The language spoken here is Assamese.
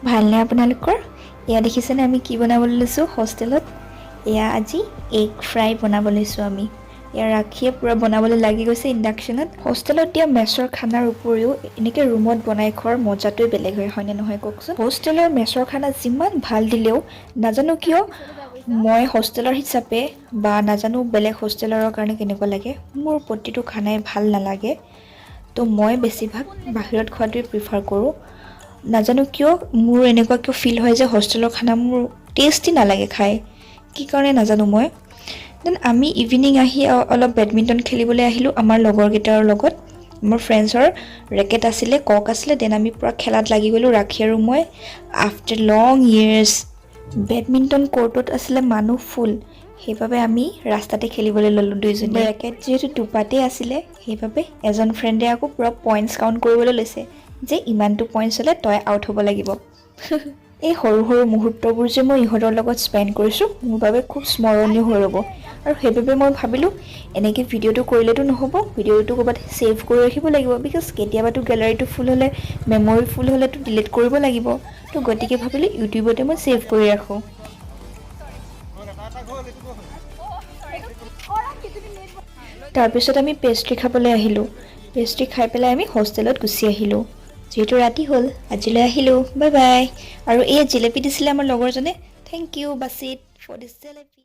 ভালনে আপোনালোকৰ? এয়া দেখিছেনে আমি কি বনাবলৈ লৈছোঁ হোষ্টেলত? এয়া আজি এগ ফ্ৰাই বনাব লৈছোঁ আমি। এয়া ৰাখিয়ে পূৰা বনাবলৈ লাগি গৈছে ইণ্ডাকশ্যনত। হোষ্টেলত দিয়া মেছৰ খানাৰ উপৰিও এনেকৈ ৰুমত বনাই খোৱাৰ মজাটোৱে বেলেগ হয়নে নহয় কওকচোন? হোষ্টেলৰ মেছৰ খানা যিমান ভাল দিলেও নাজানো কিয় মই হোষ্টেলৰ হিচাপে বা নাজানো বেলেগ হোষ্টেলৰ কাৰণে কেনেকুৱা লাগে, মোৰ প্ৰতিটো খানাই ভাল নালাগে। তো মই বেছিভাগ বাহিৰত খোৱাটোৱে প্ৰিফাৰ কৰোঁ। নাজানো কিয় মোৰ এনেকুৱা কিয় ফিল হয় যে হোষ্টেলৰ খানা মোৰ টেষ্টি নালাগে খাই, কি কাৰণে নাজানো মই। দেন আমি ইভিনিং আহি অলপ বেডমিণ্টন খেলিবলৈ আহিলোঁ আমাৰ লগৰকেইটাৰ লগত। মোৰ ফ্ৰেণ্ডছৰ ৰেকেট আছিলে, কক আছিলে, দেন আমি পূৰা খেলাত লাগি গ'লোঁ ৰাখি আৰু মই। আফটাৰ লং ইয়েৰ্ছ বেডমিণ্টন ক'ৰ্টত আছিলে মানুহ ফুল, সেইবাবে আমি ৰাস্তাতে খেলিবলৈ ল'লোঁ দুইজনী। ৰেকেট যিহেতু দুপাতেই আছিলে সেইবাবে এজন ফ্ৰেণ্ডে আকৌ পূৰা পইণ্টছ কাউণ্ট কৰিবলৈ লৈছে যে ইমানটো পইণ্টছ হ'লে তই আউট হ'ব লাগিব। এই সৰু সৰু মুহূৰ্তবোৰ যে মই ইহঁতৰ লগত স্পেণ্ড কৰিছোঁ মোৰ বাবে খুব স্মৰণীয় হৈ ৰ'ব। আৰু সেইবাবে মই ভাবিলোঁ এনেকৈ ভিডিঅ'টো কৰিলেতো নহ'ব, ভিডিঅ'টো ক'ৰবাত ছেভ কৰি ৰাখিব লাগিব, বিকজ কেতিয়াবাতো গেলাৰীটো ফুল হ'লে, মেমৰি ফুল হ'লেতো ডিলিট কৰিব লাগিব। তো গতিকে ভাবিলোঁ ইউটিউবতে মই ছেভ কৰি ৰাখোঁ। তাৰপিছত আমি পেষ্ট্ৰি খাবলৈ আহিলোঁ। পেষ্ট্ৰি খাই পেলাই আমি হোষ্টেলত গুচি আহিলোঁ। যিহেতু ৰাতি হ'ল আজিলৈ আহিলোঁ, বাই বাই। আৰু এই জেলেপি দিছিলে আমাৰ লগৰজনে, thank you Basit for this jalebi.